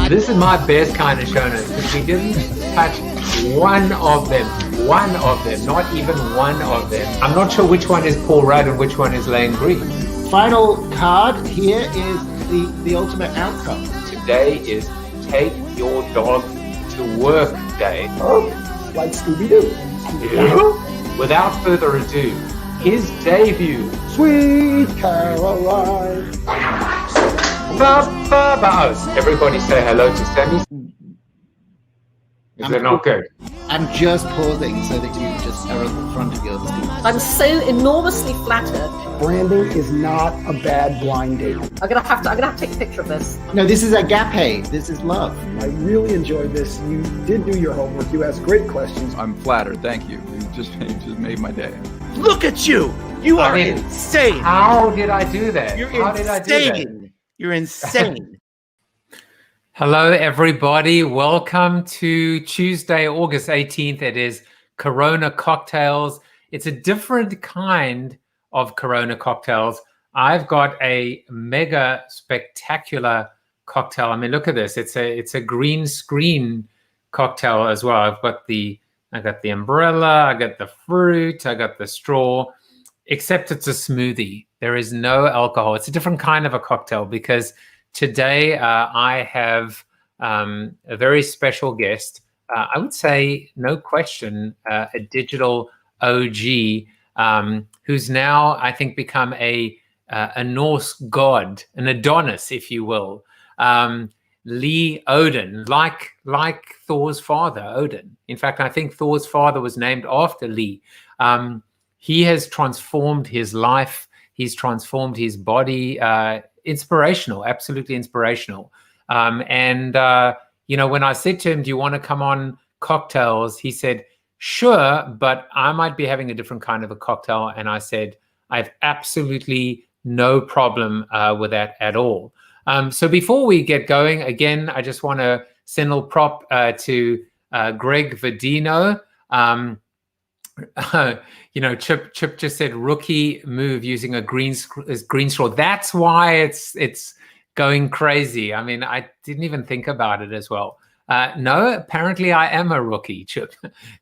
This is my best kind of show notes because we didn't touch one of them, not even one of them. I'm not sure which one is Paul Rudd and which one is Lane Green. Final card here is the ultimate outcome. Today is Take Your Dog to Work Day. Oh, like Scooby-Doo. Yeah. Without further ado, his debut. Sweet Caroline. Everybody say hello to Sammy. Is it not good? I'm just pausing so that you just are at the front of your screen. I'm so enormously flattered. Branding is not a bad blind date. I'm gonna have to take a picture of this. No, this is agape. This is love. I really enjoyed this. You did do your homework. You asked great questions. I'm flattered. Thank you. You just made my day. Look at you. You are insane. How did I do that? You're how insane. Did I do that? You're insane. Hello, everybody. Welcome to Tuesday, August 18th. It is CoronaCocktails. It's a different kind of CoronaCocktails. I've got a mega spectacular cocktail. I mean, look at this. It's a green screen cocktail as well. I got the umbrella, I got the fruit, I got the straw, except it's a smoothie. There is no alcohol. It's a different kind of a cocktail because today I have a very special guest. I would say, no question, a digital OG who's now, I think, become a Norse god, an Adonis, if you will. Lee Odden, like Thor's father, Odden. In fact, I think Thor's father was named after Lee. He has transformed his life. He's transformed his body. Inspirational, absolutely inspirational. When I said to him, do you want to come on Cocktails? He said, sure, but I might be having a different kind of a cocktail. And I said, I have absolutely no problem with that at all. So before we get going, again, I just want to send a little prop to Greg Vadino. Chip just said rookie move using a green straw. That's why it's going crazy. I mean, I didn't even think about it as well. No, apparently I am a rookie, Chip,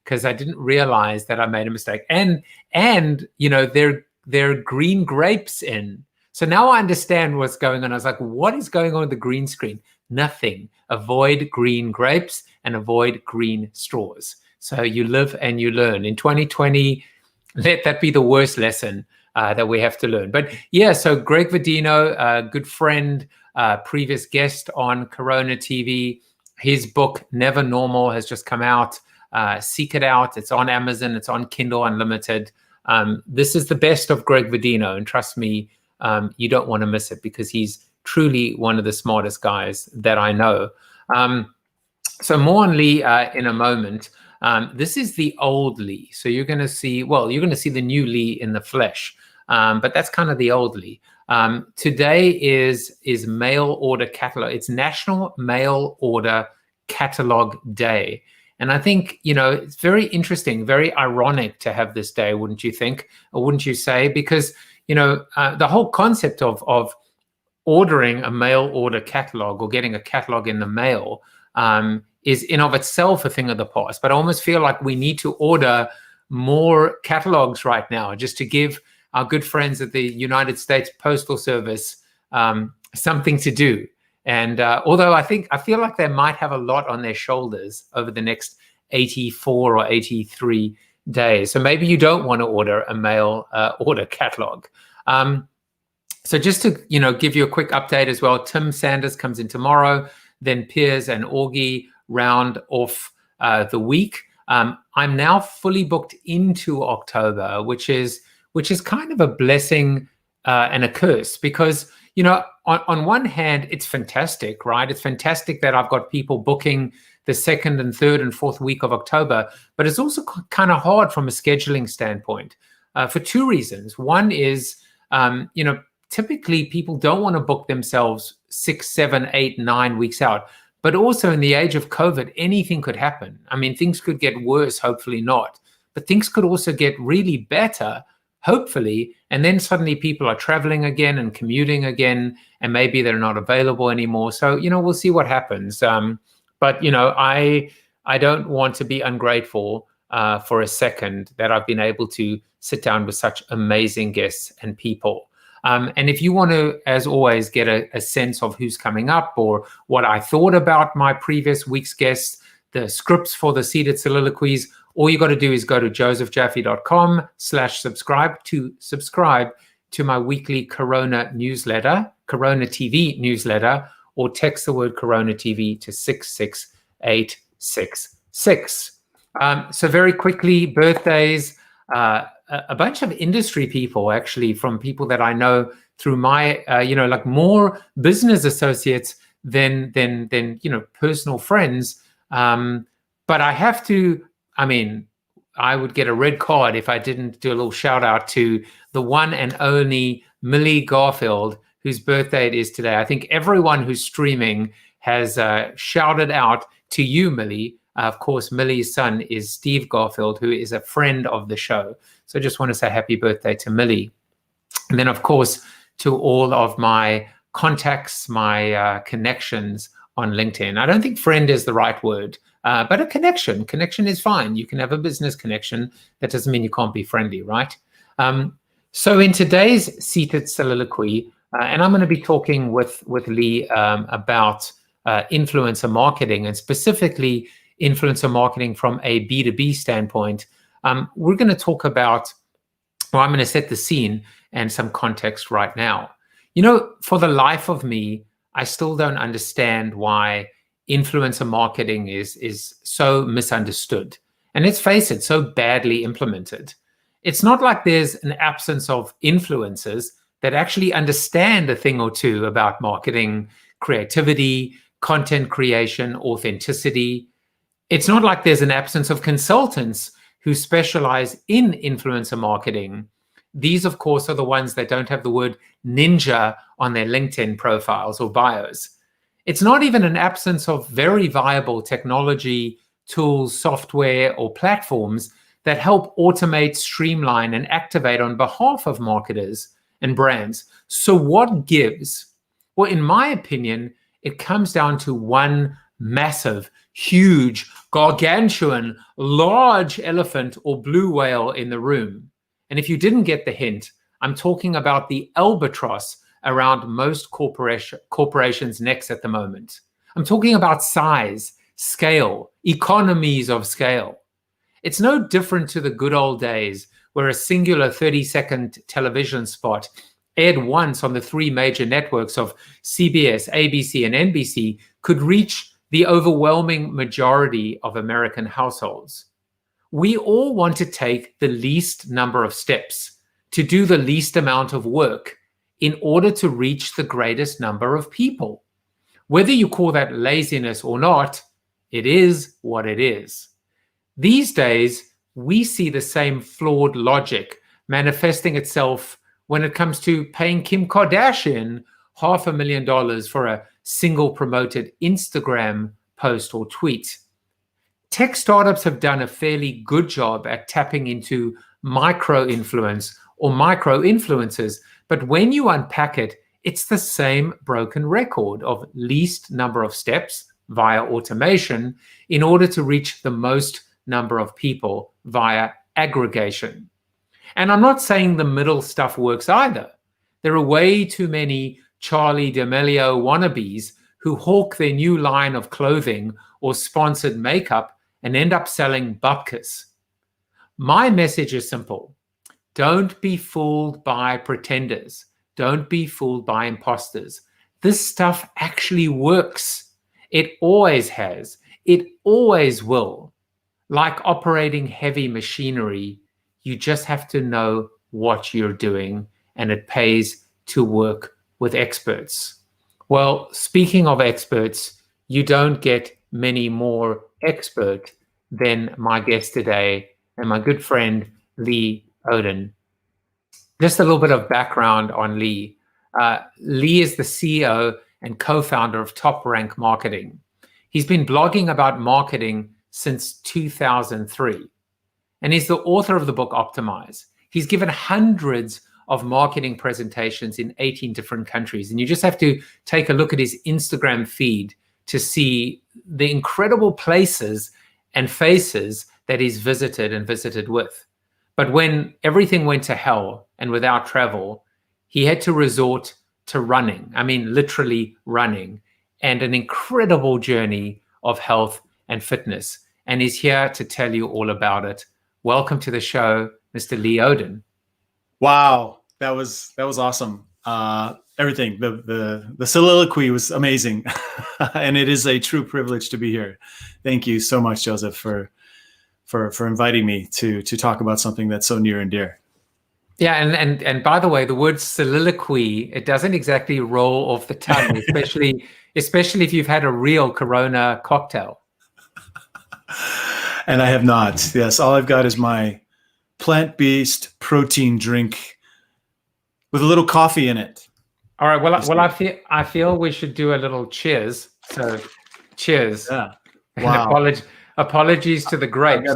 because I didn't realize that I made a mistake. And there are green grapes in. So now I understand what's going on. I was like, what is going on with the green screen? Nothing. Avoid green grapes and avoid green straws. So you live and you learn. In 2020, let that be the worst lesson that we have to learn. But yeah, so Greg Vadino, a good friend, previous guest on CoronaTV. His book, Never Normal, has just come out. Seek it out. It's on Amazon. It's on Kindle Unlimited. This is the best of Greg Vadino. And trust me, you don't want to miss it because he's truly one of the smartest guys that I know. So more on Lee in a moment. This is the old Lee. So you're going to see the new Lee in the flesh. But that's kind of the old Lee. Today is mail order catalog. It's National Mail Order Catalog Day. And I think, it's very interesting, very ironic to have this day, wouldn't you think? Or wouldn't you say? Because, the whole concept of ordering a mail order catalog or getting a catalog in the mail is in of itself a thing of the past. But I almost feel like we need to order more catalogs right now just to give our good friends at the United States Postal Service something to do. And although I feel like they might have a lot on their shoulders over the next 84 or 83 days. So maybe you don't want to order a mail order catalog. So just to, give you a quick update as well, Tim Sanders comes in tomorrow, then Piers and Augie round off the week. I'm now fully booked into October, which is kind of a blessing and a curse because, on one hand, it's fantastic, right? It's fantastic that I've got people booking the second and third and fourth week of October, but it's also kind of hard from a scheduling standpoint for two reasons. One is, typically people don't want to book themselves 6, 7, 8, 9 weeks out. But also in the age of COVID, anything could happen. I mean, things could get worse, hopefully not. But things could also get really better, hopefully, and then suddenly people are traveling again and commuting again, and maybe they're not available anymore. So, we'll see what happens. But, I don't want to be ungrateful for a second that I've been able to sit down with such amazing guests and people. And if you want to, as always, get a sense of who's coming up or what I thought about my previous week's guests, the scripts for the seated soliloquies, all you got to do is go to josephjaffe.com/subscribe to subscribe to my weekly Corona newsletter, CoronaTV newsletter, or text the word CoronaTV to 66866. So very quickly, birthdays, a bunch of industry people, actually, from people that I know through my, like more business associates than personal friends. But I have to, I would get a red card if I didn't do a little shout out to the one and only Millie Garfield, whose birthday it is today. I think everyone who's streaming has shouted out to you, Millie. Of course, Millie's son is Steve Garfield, who is a friend of the show. So I just want to say happy birthday to Millie. And then, of course, to all of my contacts, my connections on LinkedIn. I don't think friend is the right word, but a connection. Connection is fine. You can have a business connection. That doesn't mean you can't be friendly, right? So in today's seated soliloquy, and I'm going to be talking with Lee about influencer marketing, and specifically influencer marketing from a B2B standpoint. We're going to talk about, I'm going to set the scene and some context right now. For the life of me, I still don't understand why influencer marketing is so misunderstood. And let's face it, so badly implemented. It's not like there's an absence of influencers that actually understand a thing or two about marketing, creativity, content creation, authenticity. It's not like there's an absence of consultants who specialize in influencer marketing. These, of course, are the ones that don't have the word ninja on their LinkedIn profiles or bios. It's not even an absence of very viable technology, tools, software, or platforms that help automate, streamline, and activate on behalf of marketers and brands. So what gives? Well, in my opinion, it comes down to one massive, huge, gargantuan, large elephant or blue whale in the room. And if you didn't get the hint, I'm talking about the albatross around most corporations' necks at the moment. I'm talking about size, scale, economies of scale. It's no different to the good old days where a singular 30-second television spot aired once on the three major networks of CBS, ABC, and NBC could reach the overwhelming majority of American households. We all want to take the least number of steps, to do the least amount of work in order to reach the greatest number of people. Whether you call that laziness or not, it is what it is. These days, we see the same flawed logic manifesting itself when it comes to paying Kim Kardashian $500,000 for a single promoted Instagram post or tweet. Tech startups have done a fairly good job at tapping into micro-influence or micro-influencers, but when you unpack it, it's the same broken record of least number of steps via automation in order to reach the most number of people via aggregation. And I'm not saying the middle stuff works either. There are way too many Charli D'Amelio wannabes who hawk their new line of clothing or sponsored makeup and end up selling bupkis. My message is simple. Don't be fooled by pretenders. Don't be fooled by imposters. This stuff actually works. It always has. It always will. Like operating heavy machinery, you just have to know what you're doing, and it pays to work with experts. Well, speaking of experts, you don't get many more expert than my guest today and my good friend, Lee Odden. Just a little bit of background on Lee. Lee is the CEO and co-founder of Top Rank Marketing. He's been blogging about marketing since 2003. And he's the author of the book Optimize. He's given hundreds of marketing presentations in 18 different countries. And you just have to take a look at his Instagram feed to see the incredible places and faces that he's visited and visited with. But when everything went to hell and without travel, he had to resort to running. I mean, literally running, and an incredible journey of health and fitness. And he's here to tell you all about it. Welcome to the show, Mr. Lee Odden. Wow, that was awesome. Everything, the soliloquy was amazing, and it is a true privilege to be here. Thank you so much, Joseph, for inviting me to talk about something that's so near and dear. Yeah, and by the way, the word soliloquy, it doesn't exactly roll off the tongue, especially if you've had a real Corona cocktail. And I have not. Yes, all I've got is my plant-based protein drink with a little coffee in it. All right. Well, I feel we should do a little cheers. So, cheers. Yeah. Wow. And apologies to the grapes.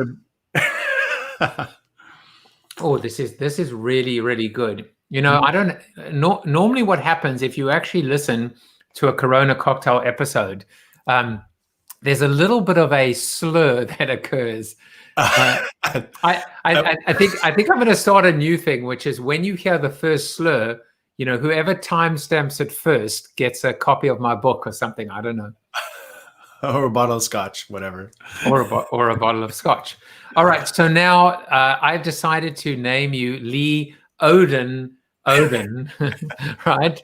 Oh, this is really, really good. You know, I don't normally what happens if you actually listen to a Corona cocktail episode, there's a little bit of a slur that occurs. I think I'm going to start a new thing, which is when you hear the first slur, you know, whoever timestamps it first gets a copy of my book or something. I don't know. Or a bottle of scotch, whatever. Or a bottle of scotch. All right. So now I've decided to name you Lee Odden, right?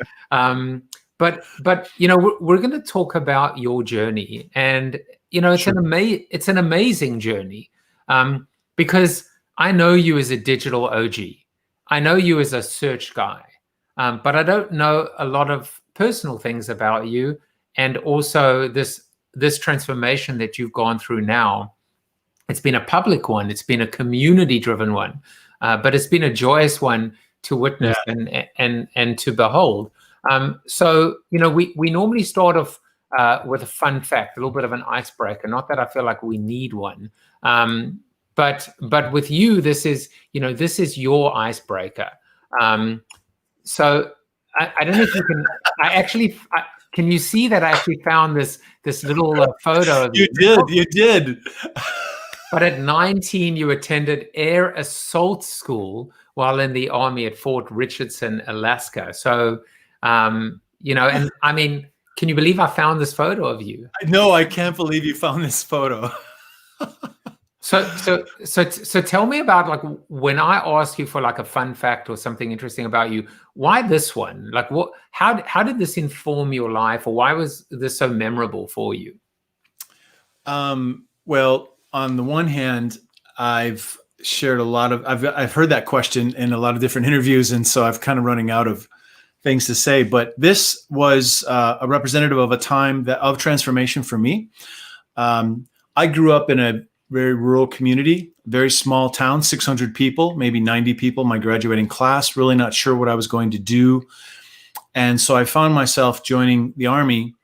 But you know, we're going to talk about your journey, and you know, it's an amazing journey, because I know you as a digital OG. I know you as a search guy, but I don't know a lot of personal things about you, and also this transformation that you've gone through now. It's been a public one. It's been a community-driven one, but it's been a joyous one to witness and to behold. So, you know, we normally start off with a fun fact, a little bit of an icebreaker. Not that I feel like we need one, but with you, this is your icebreaker. So I don't know if you can. Can you see that I actually found this little photo of you? You did. But at 19, you attended air assault school while in the Army at Fort Richardson, Alaska. So, you know, and I mean, can you believe I found this photo of you? No, I can't believe you found this photo. So tell me about, like, when I ask you for like a fun fact or something interesting about you, why this one? Like, how did this inform your life, or why was this so memorable for you? Well, on the one hand, I've shared I've heard that question in a lot of different interviews, and so I've kind of running out of things to say. But this was a representative of a time of transformation for me. I grew up in a very rural community, very small town, 600 people, maybe 90 people, my graduating class, really not sure what I was going to do. And so I found myself joining the Army,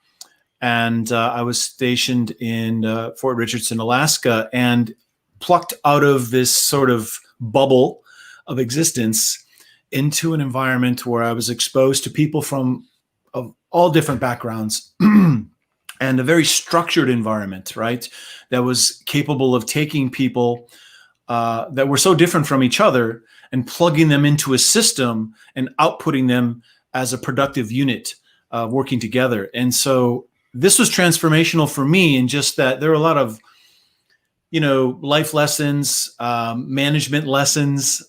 and I was stationed in Fort Richardson, Alaska, and plucked out of this sort of bubble of existence into an environment where I was exposed to people from all different backgrounds and a very structured environment, right? That was capable of taking people that were so different from each other and plugging them into a system and outputting them as a productive unit working together. And so this was transformational for me in just that there were a lot of, you know, life lessons, management lessons,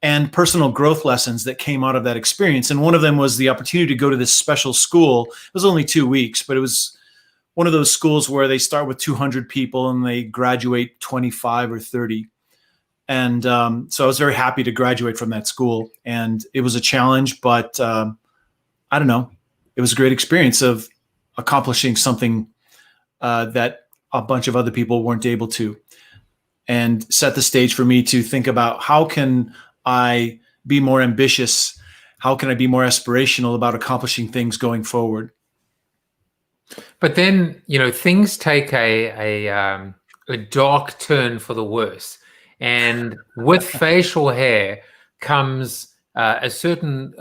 and personal growth lessons that came out of that experience. And one of them was the opportunity to go to this special school. It was only 2 weeks, but it was one of those schools where they start with 200 people and they graduate 25 or 30. And so I was very happy to graduate from that school. And it was a challenge, but I don't know, it was a great experience of accomplishing something that a bunch of other people weren't able to, and set the stage for me to think about how can I be more ambitious? How can I be more aspirational about accomplishing things going forward? But then, you know, things take a dark turn for the worse. and with facial hair comes a certain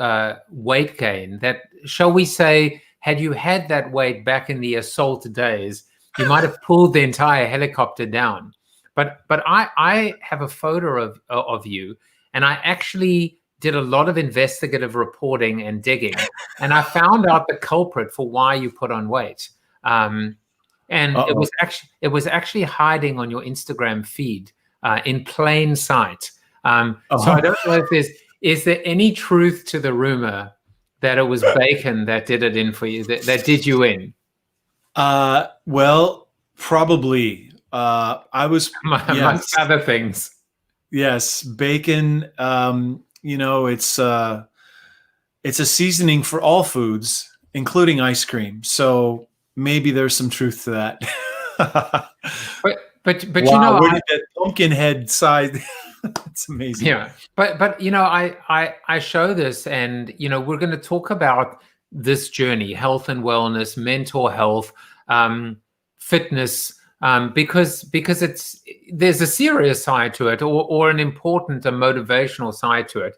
weight gain that, shall we say, had you had that weight back in the assault days, you might have pulled the entire helicopter down. But I have a photo of you, and I actually did a lot of investigative reporting and digging, and I found out the culprit for why you put on weight. And it was actually hiding on your Instagram feed in plain sight. So I don't know if is there any truth to the rumor that it was bacon that did it in for you, that did you in? Well, probably. I was amongst other things. Yes, bacon. You know, it's a seasoning for all foods, including ice cream. So maybe there's some truth to that. but wow, you know, where did that pumpkin head size? It's amazing. Yeah, but you know, I show this, and you know, we're going to talk about this journey: health and wellness, mental health, fitness. Because there's a serious side to it, or an important, a motivational side to it.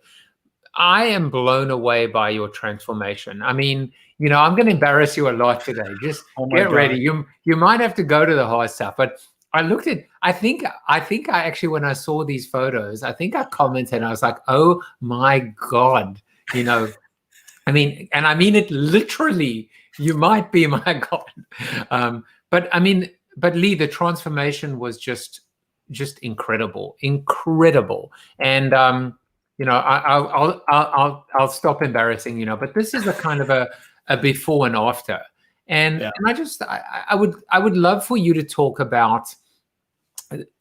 I am blown away by your transformation. I mean, you know, I'm going to embarrass you a lot today. Just get ready. You might have to go to the hard stuff. But I looked at. I think I actually, when I saw these photos, I think I commented. And I was like, oh my God, you know. I mean, and I mean it literally. You might be my God. But I mean. But Lee, the transformation was just incredible. And you know, I'll stop embarrassing, you know. But this is a kind of a before and after. And I would love for you to talk about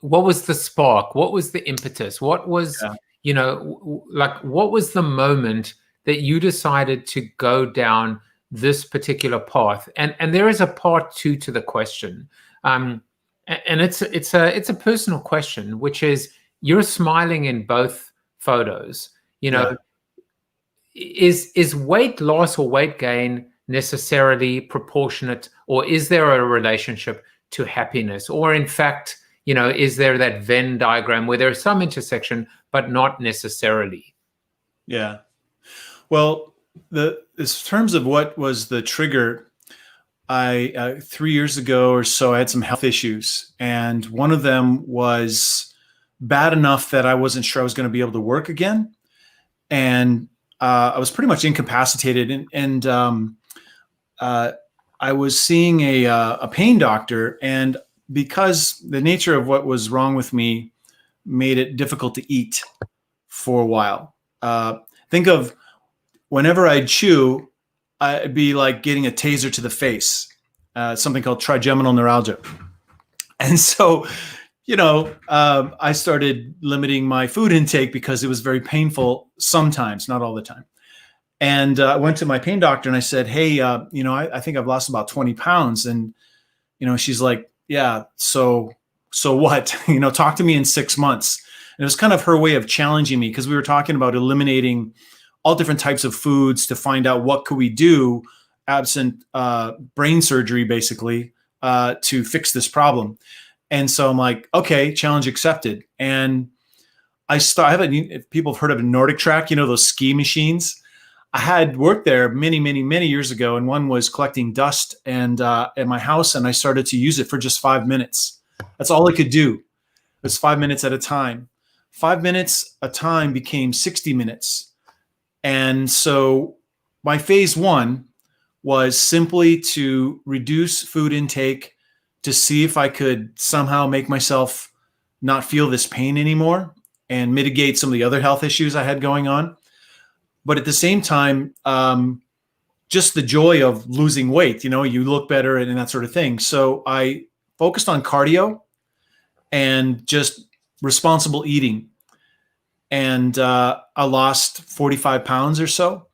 what was the spark, what was the impetus, what was you know, like what was the moment that you decided to go down this particular path? And there is a part 2 to the question. And it's a personal question, which is, you're smiling in both photos. You know, is weight loss or weight gain necessarily proportionate, or is there a relationship to happiness? Or in fact, you know, is there that Venn diagram where there's some intersection, but not necessarily? Yeah. Well, in terms of what was the trigger, I 3 years ago or so, I had some health issues, and one of them was bad enough that I wasn't sure I was going to be able to work again, and I was pretty much incapacitated. And I was seeing a pain doctor, and because the nature of what was wrong with me made it difficult to eat for a while. Think of whenever I'd chew, it'd be like getting a taser to the face, something called trigeminal neuralgia. And so, you know, I started limiting my food intake because it was very painful sometimes, not all the time. And I went to my pain doctor and I said, hey, you know, I think I've lost about 20 pounds. And, you know, she's like, yeah, so what? You know, talk to me in 6 months. And it was kind of her way of challenging me, because we were talking about eliminating all different types of foods to find out what could we do absent brain surgery, basically, to fix this problem. And so I'm like, okay, challenge accepted. And if people have heard of a Nordic Track, you know, those ski machines. I had worked there many years ago, and one was collecting dust and at my house, and I started to use it for just 5 minutes. That's all I could do. It was 5 minutes at a time. 5 minutes a time became 60 minutes. And so my phase 1 was simply to reduce food intake to see if I could somehow make myself not feel this pain anymore and mitigate some of the other health issues I had going on. But at the same time, just the joy of losing weight, you know, you look better and that sort of thing. So I focused on cardio and just responsible eating. And I lost 45 pounds or so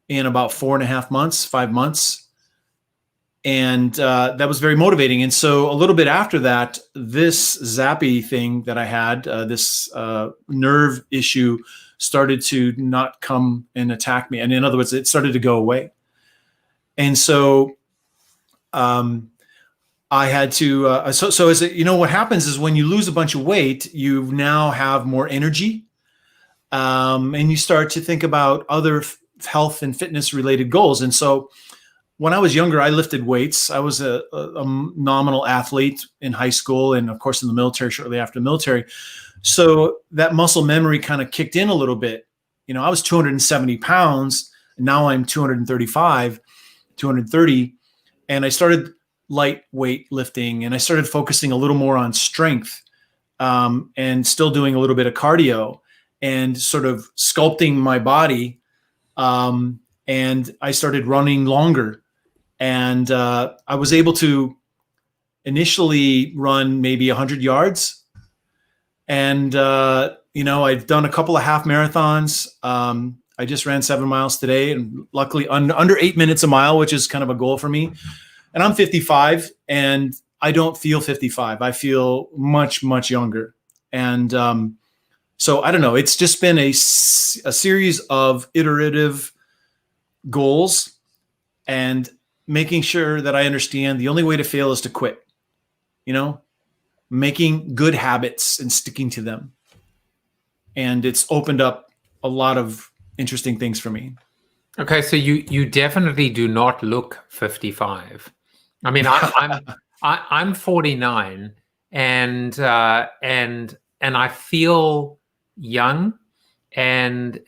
in about 4.5 months, 5 months. And that was very motivating. And so a little bit after that, this zappy thing that I had, this nerve issue, started to not come and attack me. And in other words, it started to go away. And so I I had to, so as it, what happens is when you lose a bunch of weight, you now have more energy, and you start to think about other health and fitness related goals. And so when I was younger, I lifted weights. I was a nominal athlete in high school and of course in the military, shortly after the military. So that muscle memory kind of kicked in a little bit. I was 270 pounds and now I'm 235, 230. And I started lightweight lifting and I started focusing a little more on strength, and still doing a little bit of cardio and sort of sculpting my body. And I started running longer, and I was able to initially run maybe 100 yards. And, I've done a couple of half marathons. I just ran 7 miles today, and luckily under 8 minutes a mile, which is kind of a goal for me. And I'm 55 and I don't feel 55. I feel much, much younger. And so I don't know. It's just been a series of iterative goals and making sure that I understand the only way to fail is to quit, making good habits and sticking to them. And it's opened up a lot of interesting things for me. Okay, so you definitely do not look 55. I mean, I'm 49, and I feel young, and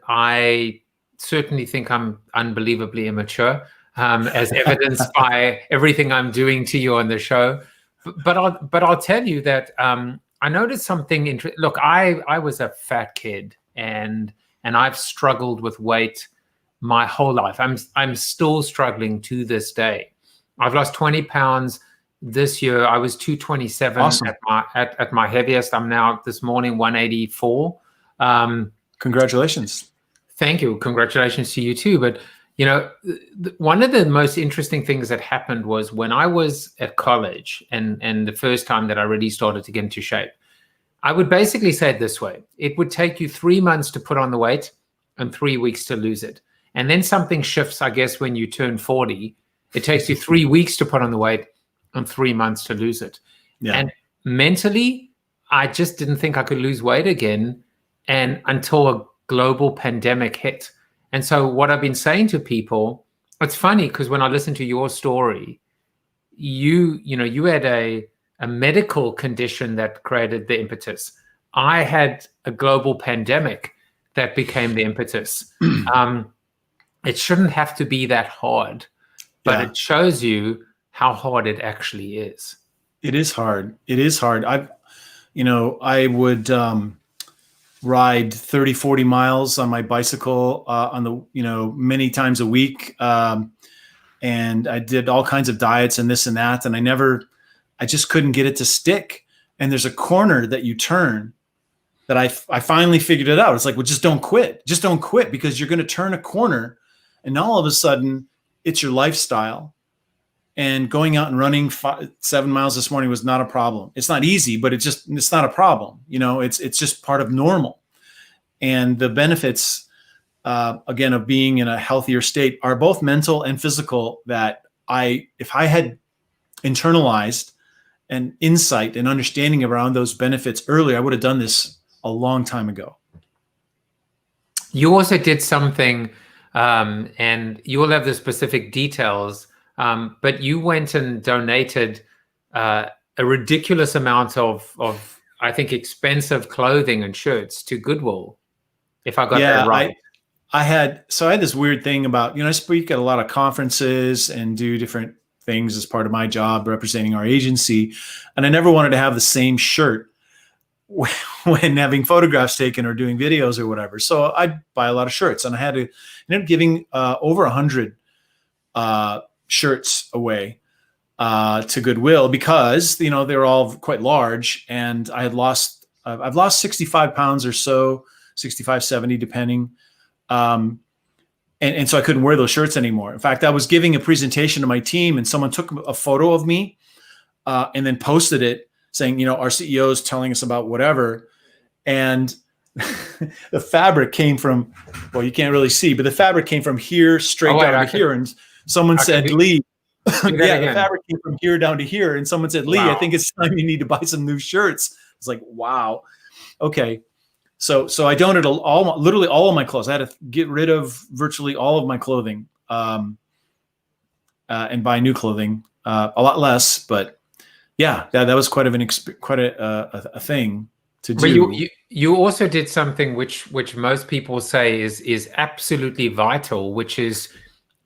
I certainly think I'm unbelievably immature, as evidenced by everything I'm doing to you on the show. But I'll tell you that I noticed something interesting. Look, I was a fat kid, and I've struggled with weight my whole life. I'm still struggling to this day. I've lost 20 pounds this year. I was 227 awesome. at my heaviest. I'm now this morning 184. Congratulations. Thank you. Congratulations to you too. But one of the most interesting things that happened was when I was at college, and the first time that I really started to get into shape, I would basically say it this way: it would take you 3 months to put on the weight and 3 weeks to lose it. And then something shifts, I guess, when you turn 40. It takes you 3 weeks to put on the weight and 3 months to lose it. Yeah. And mentally, I just didn't think I could lose weight again, and until a global pandemic hit. And so what I've been saying to people, it's funny because when I listen to your story, you had a medical condition that created the impetus. I had a global pandemic that became the impetus. It shouldn't have to be that hard. But it shows you how hard it actually is. It is hard. It is hard. I would ride 30, 40 miles on my bicycle on the, many times a week. And I did all kinds of diets and this and that. And I just couldn't get it to stick. And there's a corner that you turn that I finally figured it out. It's like, well, just don't quit. Just don't quit, because you're going to turn a corner and all of a sudden it's your lifestyle. And going out and running 7 miles this morning was not a problem. It's not easy, but it's not a problem. It's just part of normal. And the benefits, again, of being in a healthier state are both mental and physical, that if I had internalized an insight and understanding around those benefits earlier, I would have done this a long time ago. You also did something, and you will have the specific details, but you went and donated a ridiculous amount of I think, expensive clothing and shirts to Goodwill, if I got that right. I had this weird thing about, I speak at a lot of conferences and do different things as part of my job representing our agency. And I never wanted to have the same shirt when having photographs taken or doing videos or whatever. So I'd buy a lot of shirts, and I had to end up giving over 100 shirts away to Goodwill, because, they're all quite large, and I've lost 65 pounds or so, 65, 70, depending. And so I couldn't wear those shirts anymore. In fact, I was giving a presentation to my team, and someone took a photo of me and then posted it saying, our CEO is telling us about whatever. And the fabric came from, well, you can't really see, but the fabric came from here straight down to here. And someone said, Lee, Do that yeah, again. the fabric came from here down to here. And someone said, Lee, I think it's time you need to buy some new shirts. It's like, wow. Okay. So I donated literally all of my clothes. I had to get rid of virtually all of my clothing and buy new clothing, a lot less. But yeah, that was quite a thing to do. But you also did something which most people say is absolutely vital, which is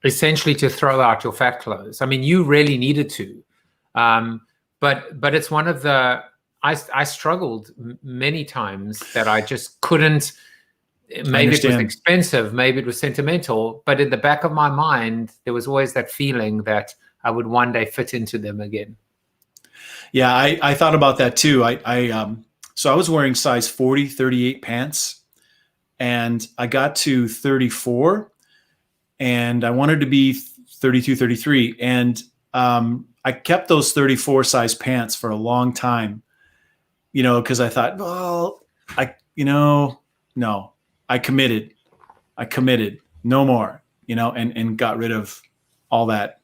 essentially to throw out your fat clothes. I mean, you really needed to, but it's one of the I struggled many times that I just couldn't. Maybe it was expensive, maybe it was sentimental, but in the back of my mind, there was always that feeling that I would one day fit into them again. Yeah, I thought about that too. So I was wearing size 40, 38 pants, and I got to 34, and I wanted to be 32, 33. And I kept those 34 size pants for a long time, because I thought, well, no, I committed, no more, and got rid of all that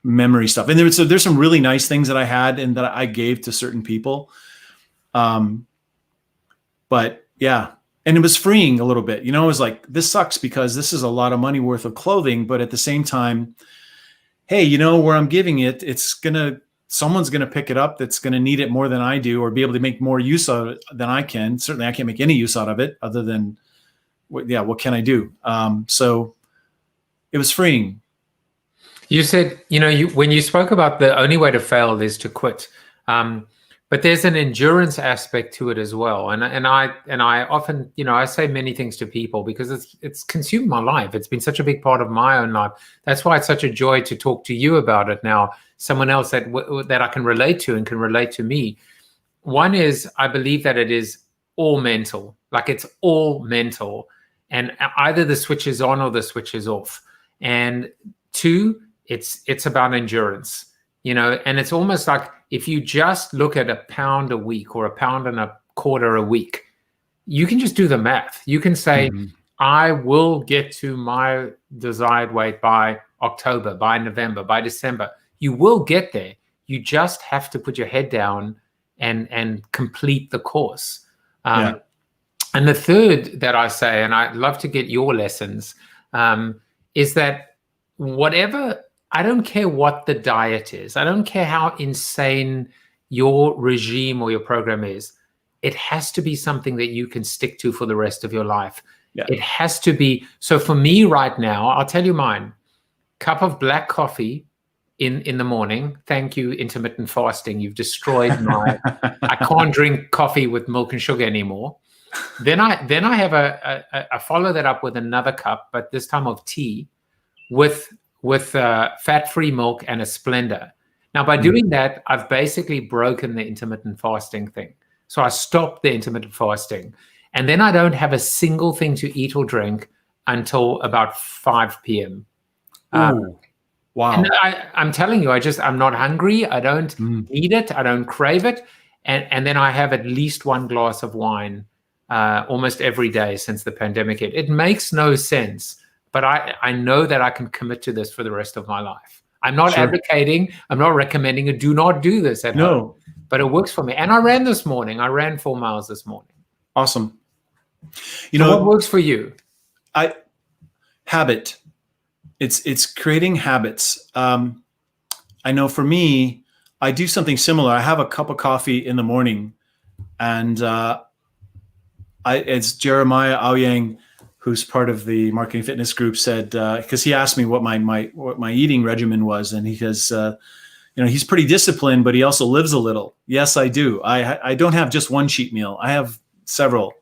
memory stuff. And there's some really nice things that I had and that I gave to certain people. But yeah, and it was freeing a little bit, it was like, this sucks because this is a lot of money worth of clothing, but at the same time, hey, where I'm giving it, someone's going to pick it up that's going to need it more than I do, or be able to make more use of it than I can. Certainly I can't make any use out of it other than, what can I do? So it was freeing. You said, when you spoke about the only way to fail is to quit. But there's an endurance aspect to it as well. And I often, I say many things to people because it's consumed my life. It's been such a big part of my own life. That's why it's such a joy to talk to you about it now, someone else that I can relate to and can relate to me. One is, I believe that it is all mental, like it's all mental. And either the switch is on or the switch is off. And two, it's about endurance, and it's almost like if you just look at a pound a week or a pound and a quarter a week, you can just do the math. You can say, I will get to my desired weight by October, by November, by December. You will get there. You just have to put your head down and complete the course. And the third that I say, and I'd love to get your lessons, is that whatever, I don't care what the diet is. I don't care how insane your regime or your program is. It has to be something that you can stick to for the rest of your life. Yeah. It has to be. So for me right now, I'll tell you mine. Cup of black coffee in the morning. Thank you, intermittent fasting. You've destroyed my, I can't drink coffee with milk and sugar anymore. Then I have I follow that up with another cup, but this time of tea with fat-free milk and a Splenda. Now, by doing that, I've basically broken the intermittent fasting thing. So I stopped the intermittent fasting. And then I don't have a single thing to eat or drink until about 5 p.m. Wow. And I'm telling you, I'm not hungry. I don't need it. I don't crave it. And then I have at least one glass of wine almost every day since the pandemic hit. It makes no sense. But I know that I can commit to this for the rest of my life. I'm not advocating. I'm not recommending it. Do not do this at home. But it works for me. And I ran this morning. I ran 4 miles this morning. Awesome. What works for you? Habit. It's creating habits. I know for me, I do something similar. I have a cup of coffee in the morning, and it's Jeremiah Aoyang, who's part of the marketing fitness group, said, because he asked me what my eating regimen was, and he says, he's pretty disciplined, but he also lives a little. Yes, I do. I don't have just one cheat meal. I have several,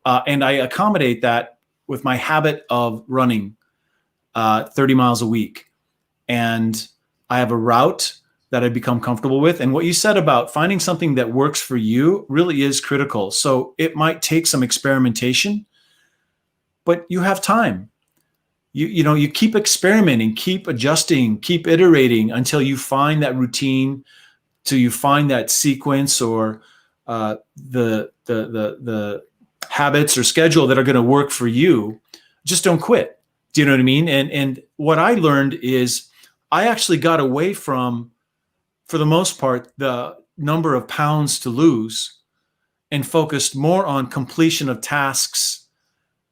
and I accommodate that with my habit of running 30 miles a week, and I have a route that I become comfortable with. And what you said about finding something that works for you really is critical. So it might take some experimentation, but you have time. You keep experimenting, keep adjusting, keep iterating until you find that routine, till you find that sequence or the habits or schedule that are going to work for you. Just don't quit. Do you know what I mean? And what I learned is I actually got away from, for the most part, the number of pounds to lose and focused more on completion of tasks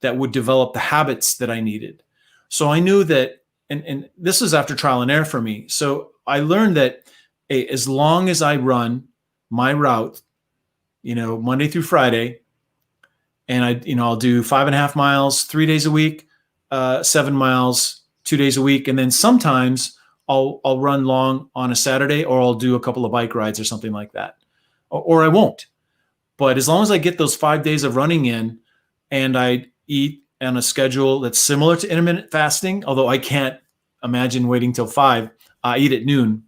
that would develop the habits that I needed. So I knew that, and this is after trial and error for me. So I learned that as long as I run my route, Monday through Friday, and I'll do 5.5 miles 3 days a week, 7 miles 2 days a week, and then sometimes I'll run long on a Saturday, or I'll do a couple of bike rides or something like that, or I won't. But as long as I get those 5 days of running in, and I eat on a schedule that's similar to intermittent fasting, although I can't imagine waiting till 5, I eat at noon.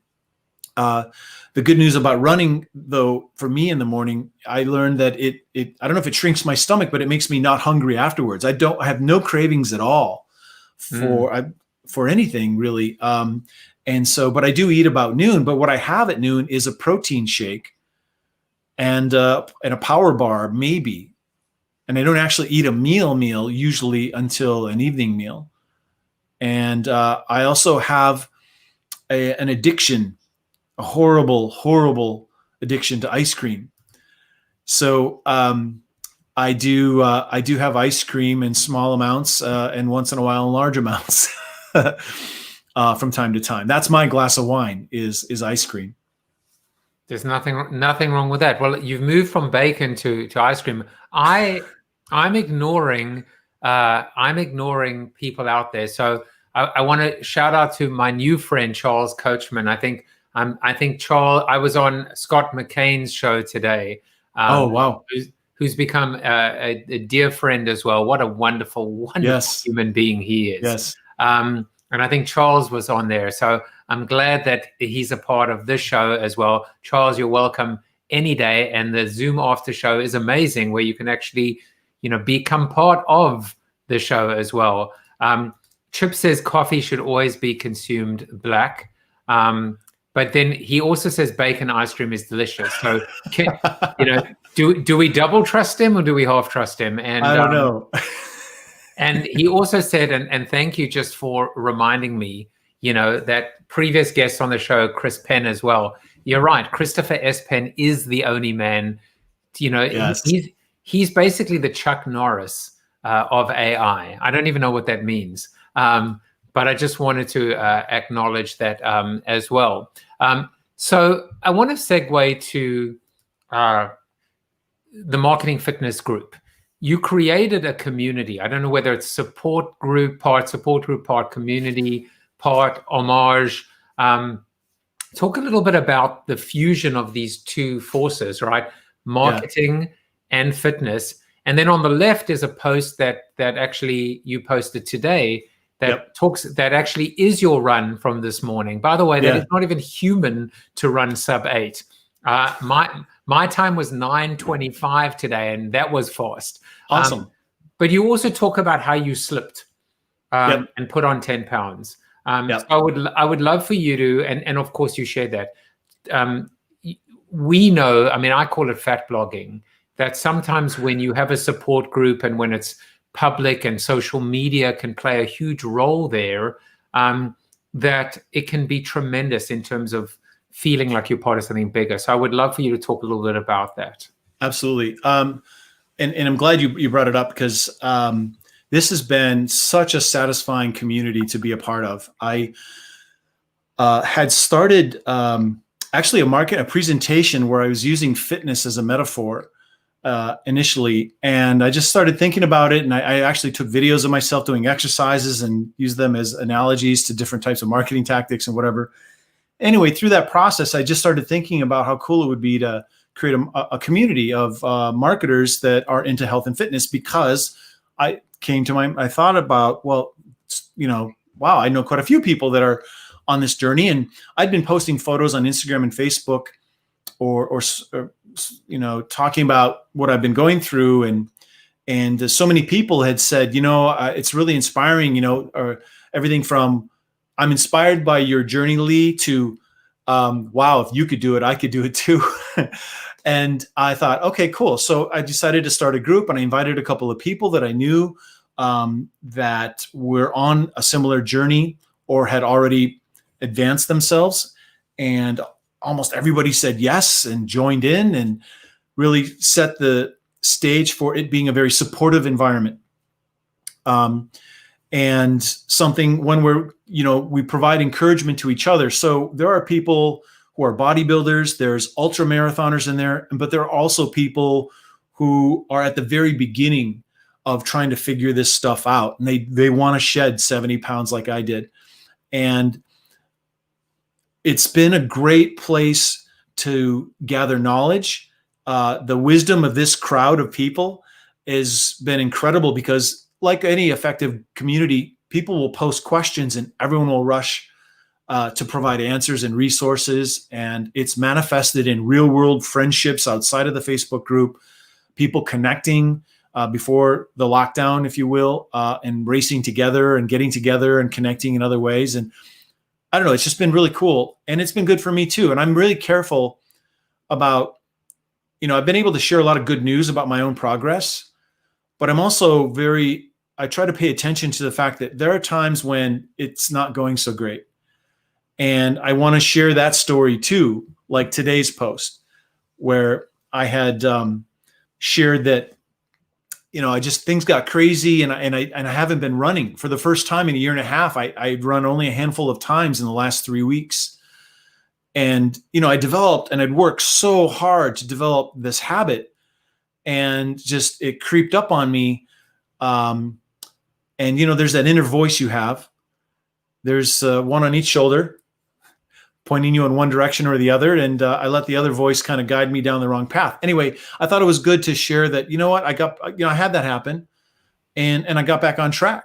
The good news about running, though, for me in the morning, I learned that it I don't know if it shrinks my stomach, but it makes me not hungry afterwards. I have no cravings at all for anything really. But I do eat about noon. But what I have at noon is a protein shake and a power bar, maybe. And I don't actually eat a meal usually until an evening meal. And I also have an addiction, a horrible addiction to ice cream. So I do have ice cream in small amounts and once in a while in large amounts from time to time. That's my glass of wine is ice cream. There's nothing wrong with that. Well, you've moved from bacon to ice cream. I'm ignoring people out there. So I want to shout out to my new friend Charles Coachman. I think Charles. I was on Scott McCain's show today. Oh wow! Who's become a dear friend as well. What a wonderful human being he is. Yes. And I think Charles was on there. So I'm glad that he's a part of this show as well. Charles, you're welcome any day. And the Zoom after show is amazing, where you can actually, become part of the show as well. Chip says coffee should always be consumed black. But then he also says bacon ice cream is delicious. So, do we double trust him or do we half trust him? And I don't know. And he also said, and thank you just for reminding me, that previous guest on the show, Chris Penn as well. You're right. Christopher S. Penn is the only man, Yes. He's basically the Chuck Norris of AI. I don't even know what that means. But I just wanted to acknowledge that as well. So I want to segue to the Marketing Fitness Group. You created a community. I don't know whether it's support group, part community, part homage. Talk a little bit about the fusion of these two forces, right? Marketing and fitness. And then on the left is a post that actually you posted today that that actually is your run from this morning. By the way, that is not even human to run sub 8. My time was 9:25 today, and that was fast. Awesome. But you also talk about how you slipped and put on 10 pounds. So I would love for you to, and of course you shared that. We know, I call it fat blogging, that sometimes when you have a support group and when it's public and social media can play a huge role there, that it can be tremendous in terms of feeling like you're part of something bigger. So I would love for you to talk a little bit about that. Absolutely. And I'm glad you brought it up because this has been such a satisfying community to be a part of. I had started actually a presentation where I was using fitness as a metaphor initially. And I just started thinking about it. And I actually took videos of myself doing exercises and used them as analogies to different types of marketing tactics and whatever. Anyway, through that process, I just started thinking about how cool it would be to create a community of marketers that are into health and fitness, because I thought about, wow, I know quite a few people that are on this journey. And I'd been posting photos on Instagram and Facebook or talking about what I've been going through. And so many people had said, it's really inspiring, or everything from, I'm inspired by your journey, Lee, to, wow, if you could do it, I could do it too. And I thought, okay, cool. So I decided to start a group, and I invited a couple of people that I knew that were on a similar journey or had already advance themselves. And almost everybody said yes and joined in and really set the stage for it being a very supportive environment. And something when we provide encouragement to each other. So there are people who are bodybuilders, there's ultra marathoners in there, but there are also people who are at the very beginning of trying to figure this stuff out. And they want to shed 70 pounds like I did. And it's been a great place to gather knowledge. The wisdom of this crowd of people has been incredible because, like any effective community, people will post questions and everyone will rush to provide answers and resources. And it's manifested in real world friendships outside of the Facebook group, people connecting before the lockdown, if you will, and racing together and getting together and connecting in other ways. And I don't know, it's just been really cool. And it's been good for me too. And I'm really careful about, I've been able to share a lot of good news about my own progress, but I'm also I try to pay attention to the fact that there are times when it's not going so great. And I want to share that story too, like today's post, where I had shared that, things got crazy and I haven't been running for the first time in a year and a half. I'd run only a handful of times in the last 3 weeks. And, I developed and I'd worked so hard to develop this habit and just it creeped up on me. And, there's that inner voice you have. There's one on each shoulder pointing you in one direction or the other. And I let the other voice kind of guide me down the wrong path. Anyway, I thought it was good to share that, I had that happen and I got back on track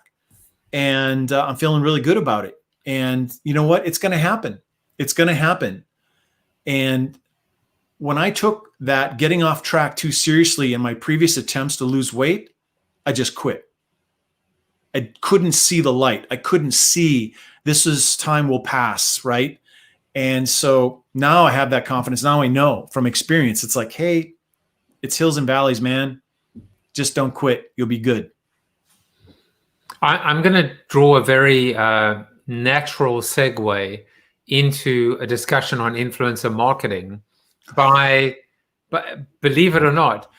and I'm feeling really good about it. And you know what? It's going to happen. It's going to happen. And when I took that getting off track too seriously in my previous attempts to lose weight, I just quit. I couldn't see the light. I couldn't see time will pass, right? And so now I have that confidence. Now I know from experience, it's like, hey, it's hills and valleys, man. Just don't quit. You'll be good. I'm going to draw a very natural segue into a discussion on influencer marketing but believe it or not,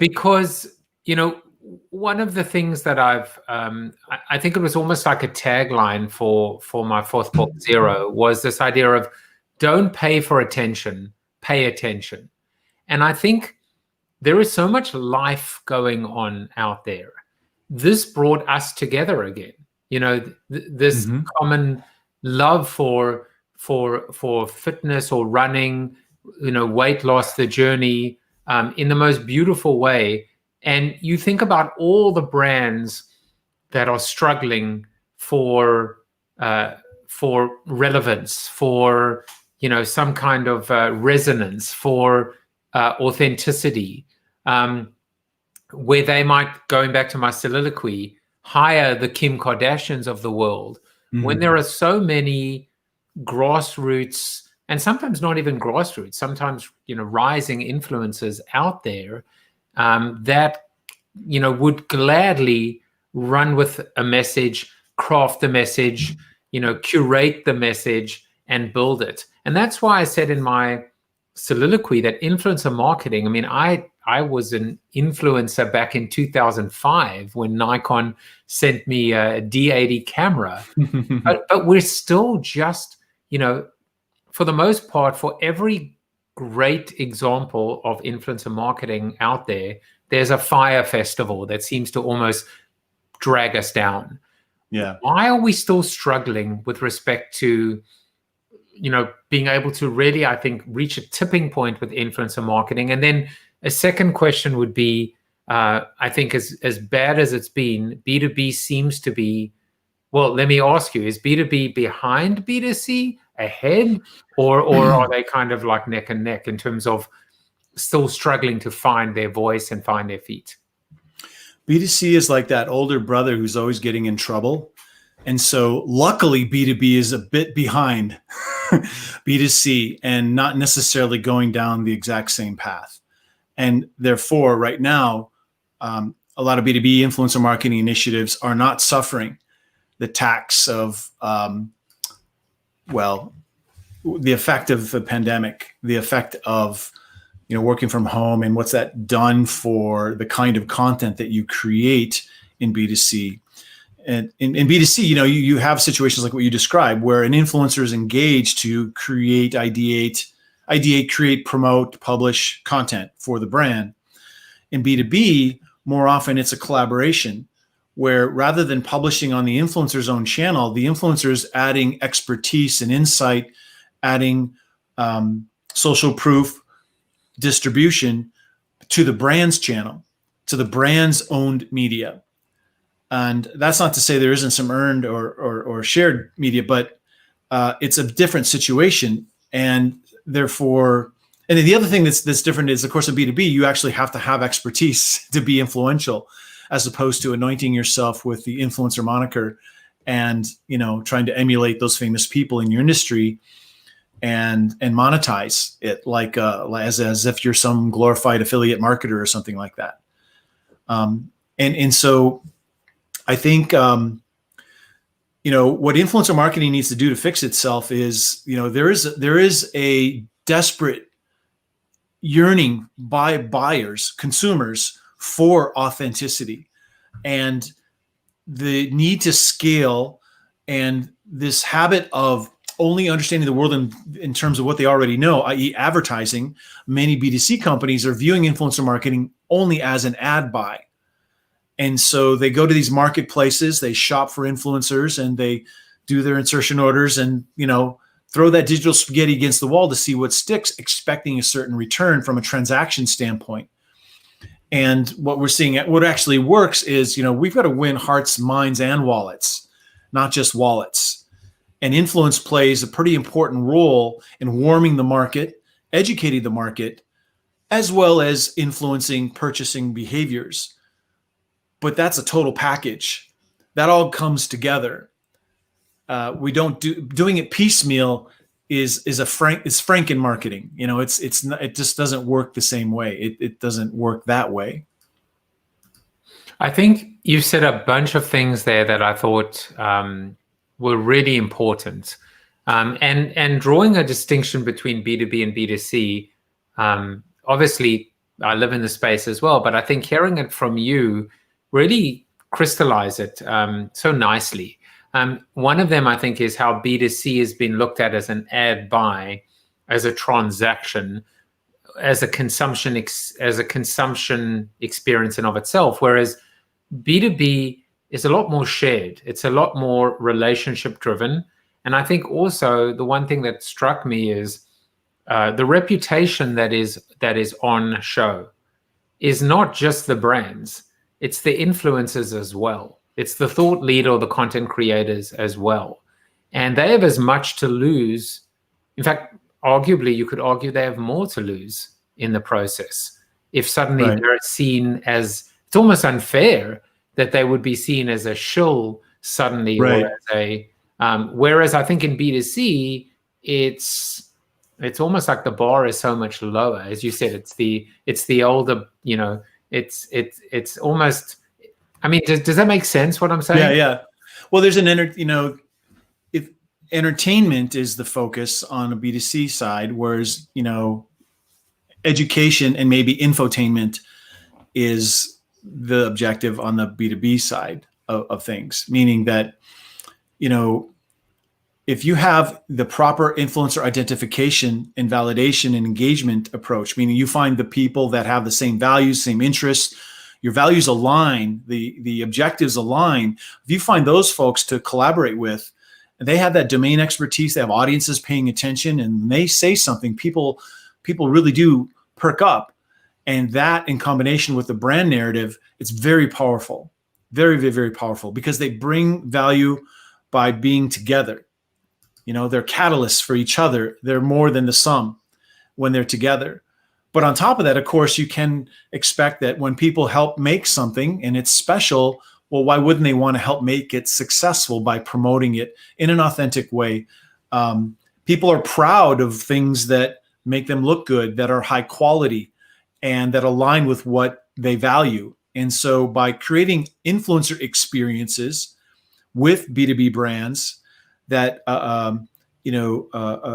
because, one of the things that I think it was almost like a tagline for my fourth book, Zero, was this idea of don't pay for attention, pay attention. And I think there is so much life going on out there. This brought us together again. This common love for fitness or running, weight loss, the journey, in the most beautiful way. And you think about all the brands that are struggling for relevance, for some kind of resonance, for authenticity, where they might, going back to my soliloquy, hire the Kim Kardashians of the world, when there are so many grassroots, and sometimes not even grassroots, sometimes rising influencers out there that would gladly run with a message, craft the message, curate the message and build it. And that's why I said in my soliloquy that influencer marketing, I was an influencer back in 2005 when Nikon sent me a D80 camera, but we're still just, for the most part, for every great example of influencer marketing out there, there's a fire festival that seems to almost drag us down. Yeah. Why are we still struggling with respect to, being able to really, I think, reach a tipping point with influencer marketing? And then a second question would be, I think as bad as it's been, B2B seems to be, well, let me ask you, is B2B behind B2C, ahead, or are they kind of like neck and neck in terms of still struggling to find their voice and find their feet? B2C is like that older brother who's always getting in trouble. And so luckily B2B is a bit behind B2C and not necessarily going down the exact same path. And therefore, right now, a lot of B2B influencer marketing initiatives are not suffering the tax of well, the effect of the pandemic, the effect of, working from home, and what's that done for the kind of content that you create in B2C. And in B2C, you have situations like what you described, where an influencer is engaged to create, ideate, create, promote, publish content for the brand. In B2B, more often it's a collaboration, where rather than publishing on the influencer's own channel, the influencer is adding expertise and insight, adding social proof, distribution to the brand's channel, to the brand's owned media. And that's not to say there isn't some earned or shared media, but it's a different situation. And therefore, and then the other thing that's different is, of course, in B2B, you actually have to have expertise to be influential, as opposed to anointing yourself with the influencer moniker and, trying to emulate those famous people in your industry and monetize it like as if you're some glorified affiliate marketer or something like that. And so I think, what influencer marketing needs to do to fix itself is, there is a desperate yearning by buyers, consumers, for authenticity, and the need to scale, and this habit of only understanding the world in terms of what they already know, i.e. advertising. Many B2C companies are viewing influencer marketing only as an ad buy. And so they go to these marketplaces, they shop for influencers, and they do their insertion orders and, throw that digital spaghetti against the wall to see what sticks, expecting a certain return from a transaction standpoint. And what we're seeing, what actually works is, we've got to win hearts, minds, and wallets, not just wallets. And influence plays a pretty important role in warming the market, educating the market, as well as influencing purchasing behaviors. But that's a total package. That all comes together. We don't doing it piecemeal is Franken marketing. It just doesn't work the same way. It doesn't work that way. I think you said a bunch of things there that I thought were really important. And drawing a distinction between B2B and B2C, obviously I live in the space as well, but I think hearing it from you really crystallize it so nicely. One of them, I think, is how B2C has been looked at as an ad buy, as a transaction, as a consumption experience in of itself, whereas B2B is a lot more shared. It's a lot more relationship driven. And I think also the one thing that struck me is the reputation that is on show is not just the brands, it's the influencers as well. It's the thought leader or the content creators as well. And they have as much to lose. In fact, arguably, you could argue they have more to lose in the process. If suddenly they're seen as, it's almost unfair that they would be seen as a shill suddenly, or as a, whereas I think in B2C, it's almost like the bar is so much lower. As you said, it's the older, it's almost, I mean, does that make sense what I'm saying? Yeah. Well, there's if entertainment is the focus on a B2C side, whereas, education and maybe infotainment is the objective on the B2B side of things, meaning that, if you have the proper influencer identification and validation and engagement approach, meaning you find the people that have the same values, same interests, your values align, the objectives align. If you find those folks to collaborate with, and they have that domain expertise, they have audiences paying attention, and they say something, people really do perk up. And that, in combination with the brand narrative, it's very powerful, very, very, very powerful, because they bring value by being together. They're catalysts for each other. They're more than the sum when they're together. But on top of that, of course, you can expect that when people help make something and it's special, well, why wouldn't they want to help make it successful by promoting it in an authentic way? People are proud of things that make them look good, that are high quality, and that align with what they value. And so by creating influencer experiences with B2B brands that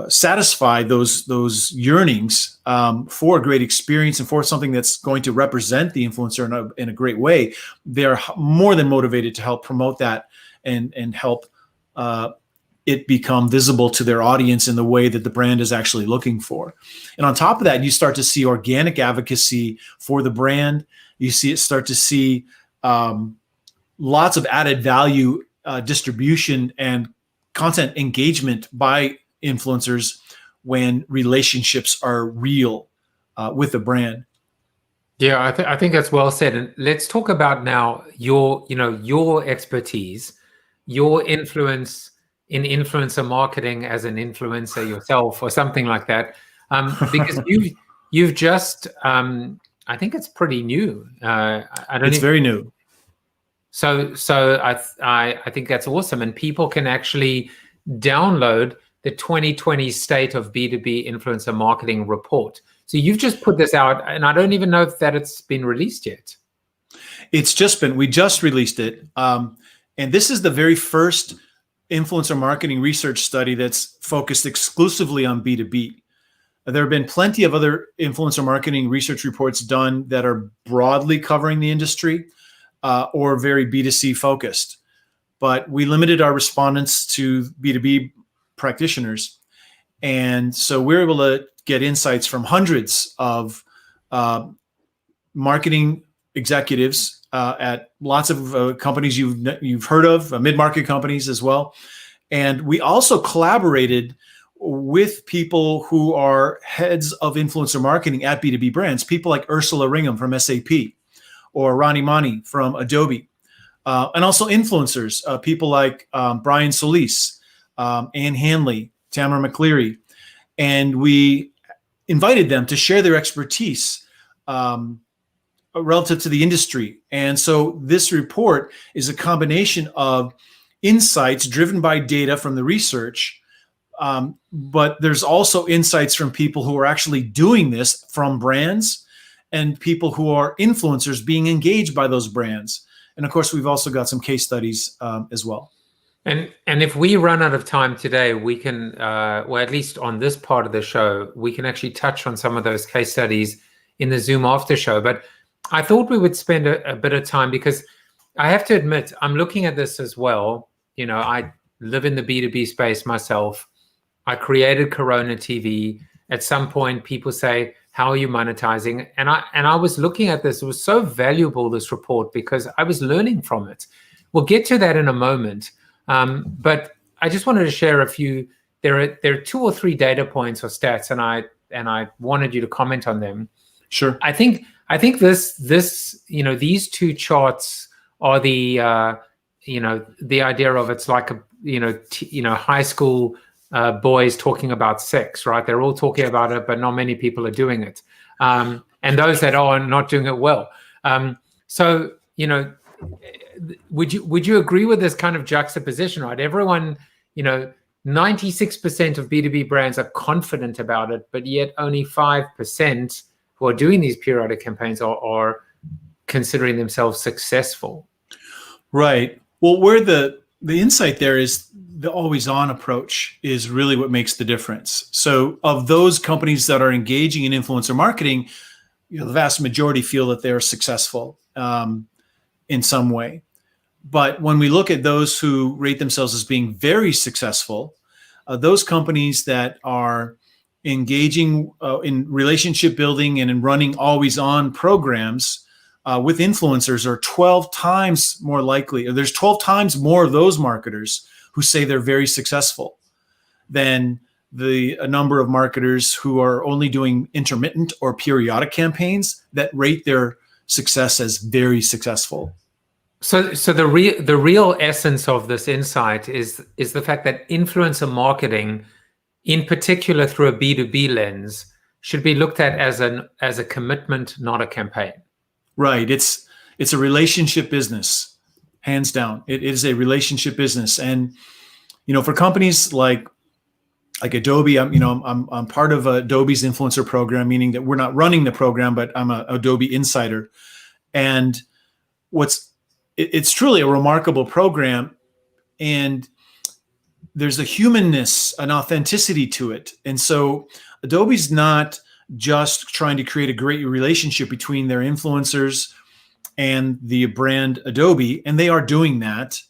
satisfy those yearnings for a great experience and for something that's going to represent the influencer in a great way, they're more than motivated to help promote that and help it become visible to their audience in the way that the brand is actually looking for. And on top of that, you start to see organic advocacy for the brand. You start to see lots of added value distribution and content engagement by influencers when relationships are real with the brand. Yeah, I think that's well said. And let's talk about now your expertise, your influence in influencer marketing as an influencer yourself, or something like that, because you've just I think it's pretty new. It's very new. So I think that's awesome, and people can actually download the 2020 State of B2B Influencer Marketing report. So you've just put this out, and I don't even know if that it's been released yet. We just released it, and this is the very first influencer marketing research study that's focused exclusively on B2B. There have been plenty of other influencer marketing research reports done that are broadly covering the industry or very B2C focused. But we limited our respondents to B2B practitioners. And so we're able to get insights from hundreds of marketing executives at lots of companies you've heard of, mid-market companies as well. And we also collaborated with people who are heads of influencer marketing at B2B brands, people like Ursula Ringham from SAP or Ronnie Mani from Adobe, and also influencers, people like Brian Solis, Ann Hanley, Tamara McCleary. And we invited them to share their expertise relative to the industry. And so this report is a combination of insights driven by data from the research, but there's also insights from people who are actually doing this from brands and people who are influencers being engaged by those brands. And of course, we've also got some case studies as well. And if we run out of time today, we can, well, at least on this part of the show, we can actually touch on some of those case studies in the Zoom after show. But I thought we would spend a bit of time, because I have to admit, I'm looking at this as well. I live in the B2B space myself. I created CoronaTV. At some point, people say, how are you monetizing? And I was looking at this. It was so valuable, this report, because I was learning from it. We'll get to that in a moment. But I just wanted to share a few. There are 2 or 3 data points or stats, and I wanted you to comment on them. Sure. I think this these 2 charts are the the idea of, it's like a high school boys talking about sex, right? They're all talking about it, but not many people are doing it, and those that are not doing it well. So would you agree with this kind of juxtaposition, right? Everyone, 96% of B2B brands are confident about it, but yet only 5% who are doing these periodic campaigns are considering themselves successful. Right. Well, where the insight there is, the always-on approach is really what makes the difference. So of those companies that are engaging in influencer marketing, the vast majority feel that they're successful in some way. But when we look at those who rate themselves as being very successful, those companies that are engaging in relationship building and in running always-on programs with influencers are 12 times more likely. There's 12 times more of those marketers who say they're very successful than a number of marketers who are only doing intermittent or periodic campaigns that rate their success as very successful. So the real essence of this insight is the fact that influencer marketing, in particular through a B2B lens, should be looked at as a commitment, not a campaign. Right. It's a relationship business, hands down. It is a relationship business, and for companies like Adobe, I'm part of Adobe's influencer program, meaning that we're not running the program, but I'm a Adobe insider, and it's truly a remarkable program. And there's a humanness, an authenticity to it. And so Adobe's not just trying to create a great relationship between their influencers and the brand Adobe, and they are doing that,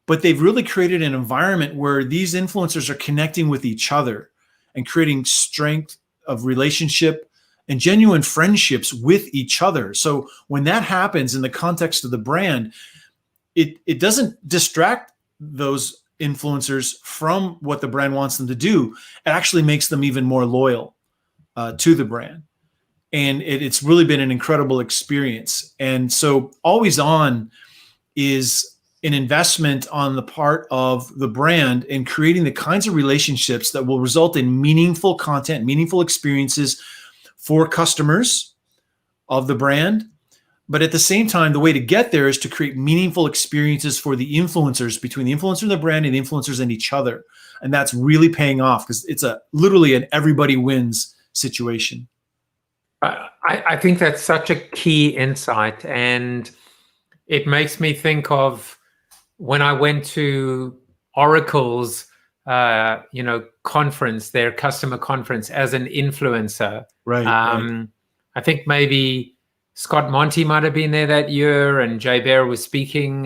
but they've really created an environment where these influencers are connecting with each other and creating strength of relationship and genuine friendships with each other. So when that happens in the context of the brand, it doesn't distract those influencers from what the brand wants them to do. It actually makes them even more loyal to the brand. And it's really been an incredible experience. And so Always On is an investment on the part of the brand in creating the kinds of relationships that will result in meaningful content, meaningful experiences for customers of the brand. But at the same time, the way to get there is to create meaningful experiences for the influencers, between the influencer and the brand and the influencers and each other. And that's really paying off because it's literally an everybody wins situation. I think that's such a key insight, and it makes me think of when I went to Oracle's, conference, their customer conference, as an influencer. Right. I think maybe Scott Monty might have been there that year, and Jay Baer was speaking,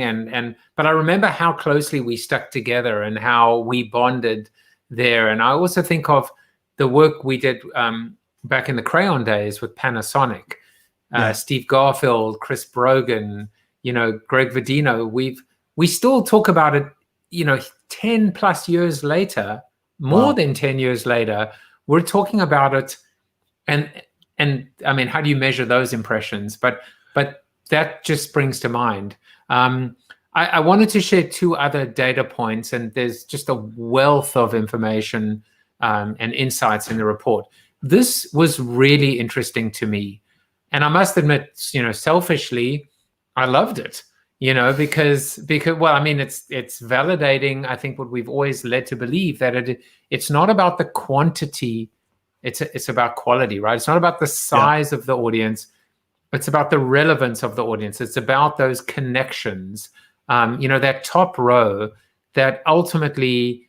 but I remember how closely we stuck together and how we bonded there. And I also think of the work we did back in the Crayon days with Panasonic, Steve Garfield, Chris Brogan, Greg Vadino. We still talk about it, 10 plus years later, more than 10 years later, we're talking about it. And I mean, how do you measure those impressions? But that just springs to mind. I wanted to share two other data points, and there's just a wealth of information and insights in the report. This was really interesting to me. And I must admit, selfishly, I loved it, because well, I mean, it's validating, I think, what we've always led to believe, that it's not about the quantity, it's about quality, right? It's not about the size of the audience. It's about the relevance of the audience. It's about those connections, that top row that ultimately,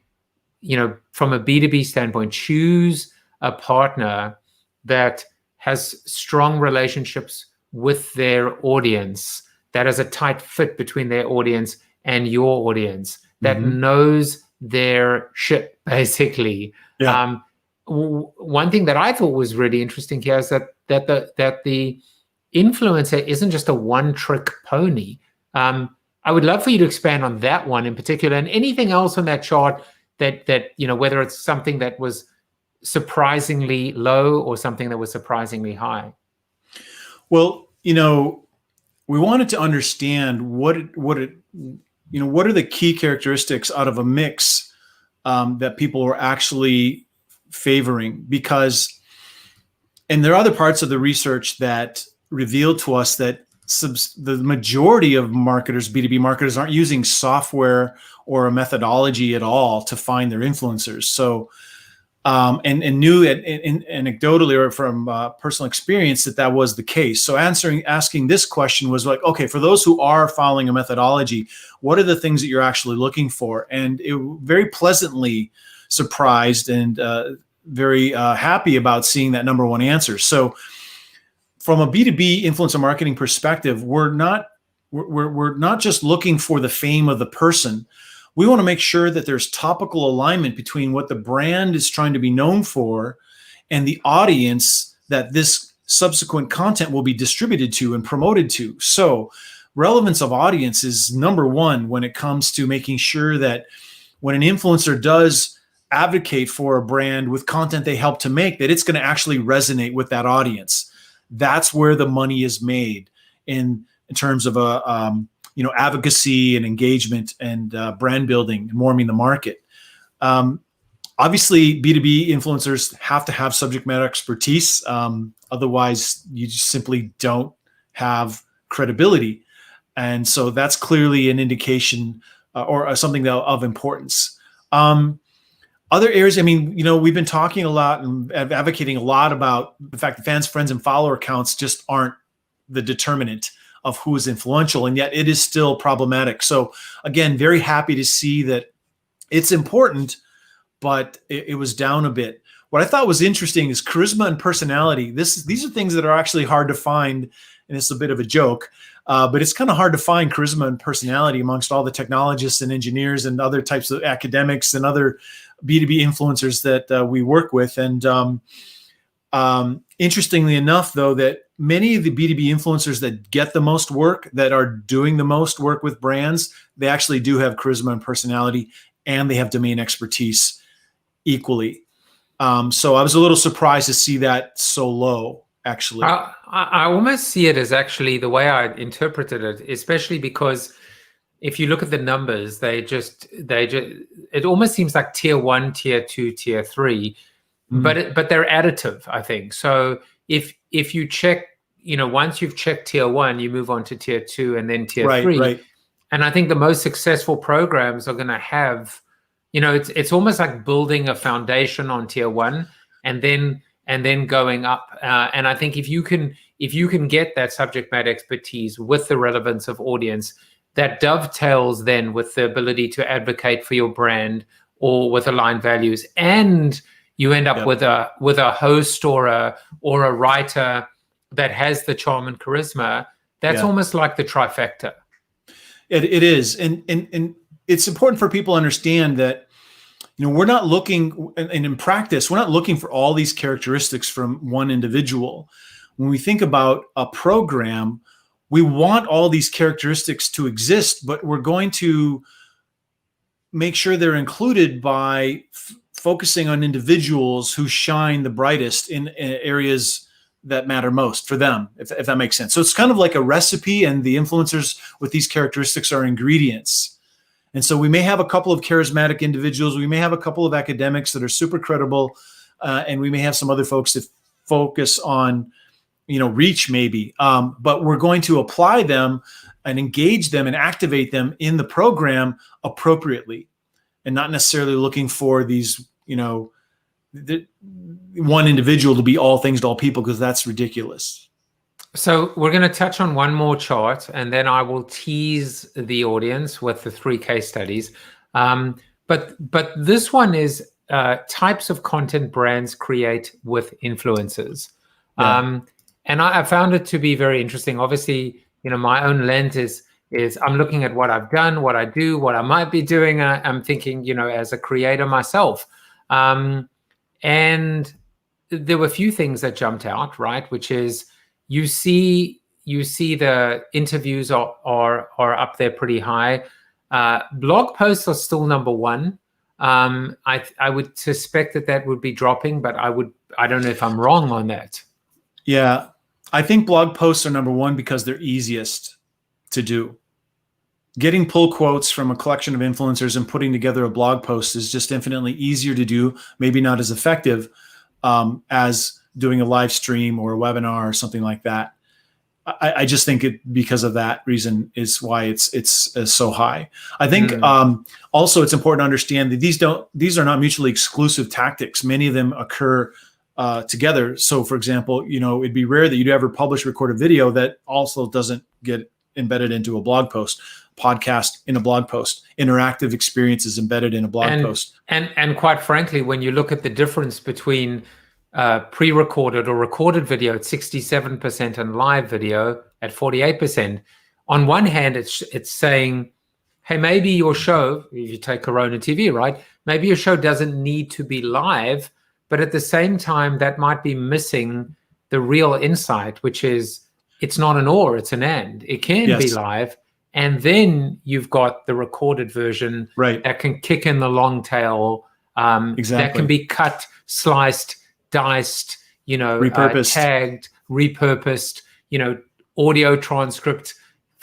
from a B2B standpoint, choose a partner that has strong relationships with their audience, that has a tight fit between their audience and your audience, that knows their shit, basically. Yeah. One thing that I thought was really interesting here is that the influencer isn't just a one-trick pony. I would love for you to expand on that one in particular, and anything else on that chart that whether it's something that was surprisingly low or something that was surprisingly high. Well, we wanted to understand what are the key characteristics out of a mix that people were actually favoring, and there are other parts of the research that revealed to us that the majority of marketers, B2B marketers, aren't using software or a methodology at all to find their influencers. So and knew anecdotally or from personal experience that was the case. So asking this question was like, okay, for those who are following a methodology, what are the things that you're actually looking for? And it very pleasantly surprised and very happy about seeing that number one answer. So from a B2B influencer marketing perspective, we're not just looking for the fame of the person. We want to make sure that there's topical alignment between what the brand is trying to be known for and the audience that this subsequent content will be distributed to and promoted to. So relevance of audience is number one when it comes to making sure that when an influencer does advocate for a brand with content they help to make, that it's going to actually resonate with that audience. That's where the money is made in terms of advocacy and engagement and brand building and warming the market. Obviously, B2B influencers have to have subject matter expertise. Otherwise, you just simply don't have credibility. And so that's clearly an indication or something of importance. Other areas, I mean, we've been talking a lot and advocating a lot about the fact that fans, friends, and follower counts just aren't the determinant of who is influential, and yet it is still problematic. So again, very happy to see that It's important, but it was down a bit. What I thought was interesting is charisma and personality. These are things that are actually hard to find, and it's a bit of a joke, but it's kind of hard to find charisma and personality amongst all the technologists and engineers and other types of academics and other B2B influencers that we work with. And interestingly enough, though, that many of the B2B influencers that get the most work, that are doing the most work with brands, they actually do have charisma and personality, and they have domain expertise equally. So I was a little surprised to see that so low, actually. I almost see it as actually the way I interpreted it, especially because if you look at the numbers, it almost seems like tier 1, tier 2, tier 3, but they're additive, I think. So if you check, once you've checked tier 1, you move on to tier 2 and then tier 3. Right. And I think the most successful programs are going to have, it's almost like building a foundation on tier 1 and then going up. And I think if you can get that subject matter expertise with the relevance of audience, that dovetails then with the ability to advocate for your brand or with aligned values, and you end up with a host or a writer that has the charm and charisma. That's almost like the trifecta. It is, and it's important for people to understand that we're not looking, and in practice, we're not looking for all these characteristics from one individual. When we think about a program, we want all these characteristics to exist, but we're going to make sure they're included by focusing on individuals who shine the brightest in areas that matter most for them, if that makes sense. So it's kind of like a recipe, and the influencers with these characteristics are ingredients. And so we may have a couple of charismatic individuals, we may have a couple of academics that are super credible, and we may have some other folks that focus on reach maybe, but we're going to apply them and engage them and activate them in the program appropriately, and not necessarily looking for these, one individual to be all things to all people, because that's ridiculous. So we're going to touch on one more chart, and then I will tease the audience with the 3 case studies. But this one is types of content brands create with influencers. Yeah. And I found it to be very interesting. Obviously, my own lens is I'm looking at what I've done, what I do, what I might be doing. I'm thinking, as a creator myself. And there were a few things that jumped out, right? Which is you see the interviews are up there pretty high. Blog posts are still number 1. I would suspect that would be dropping, but I don't know if I'm wrong on that. Yeah, I think blog posts are number 1 because they're easiest to do. Getting pull quotes from a collection of influencers and putting together a blog post is just infinitely easier to do, maybe not as effective as doing a live stream or a webinar or something like that. I just think because of that reason is why it's so high. I think also it's important to understand that these are not mutually exclusive tactics. Many of them occur together. So for example, it'd be rare that you'd ever publish recorded video that also doesn't get embedded into a blog post, podcast in a blog post, interactive experiences embedded in a blog post. And quite frankly, when you look at the difference between pre-recorded or recorded video at 67% and live video at 48%, on one hand, it's saying, hey, maybe your show, if you take CoronaTV, right? Maybe your show doesn't need to be live, but at the same time, that might be missing the real insight, which is it's not an or, it's an and. It can be live, and then you've got the recorded version that can kick in the long tail, that can be cut, sliced, diced, repurposed, tagged, repurposed, audio transcript,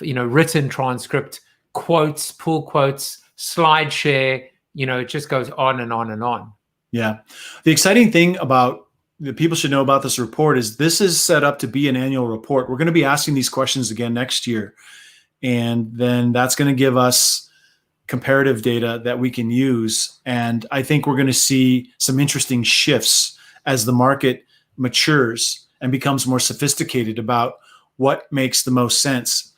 written transcript, quotes, pull quotes, slide share, it just goes on and on and on. Yeah. The exciting thing that people should know about this report is this is set up to be an annual report. We're going to be asking these questions again next year. And then that's going to give us comparative data that we can use. And I think we're going to see some interesting shifts as the market matures and becomes more sophisticated about what makes the most sense.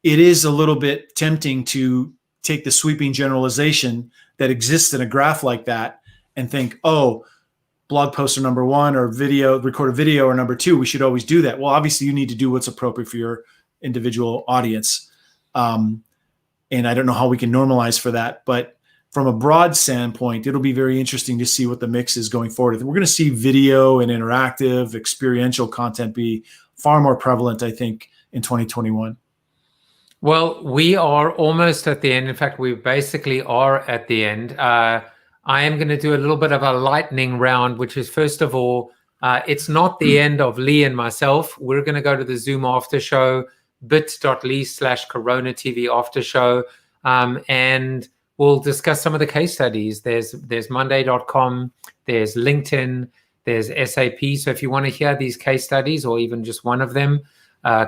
It is a little bit tempting to take the sweeping generalization that exists in a graph like that and think, oh, blog poster number 1 or record a video or number 2, we should always do that. Well, obviously you need to do what's appropriate for your individual audience. And I don't know how we can normalize for that, but from a broad standpoint, it'll be very interesting to see what the mix is going forward. We're going to see video and interactive, experiential content be far more prevalent, I think, in 2021. Well, we are almost at the end. In fact, we basically are at the end. I am going to do a little bit of a lightning round, which is, first of all, it's not the end of Lee and myself. We're going to go to the Zoom after show, bit.ly/CoronaTV after show, and we'll discuss some of the case studies. There's Monday.com, there's LinkedIn, there's SAP. So if you want to hear these case studies or even just one of them,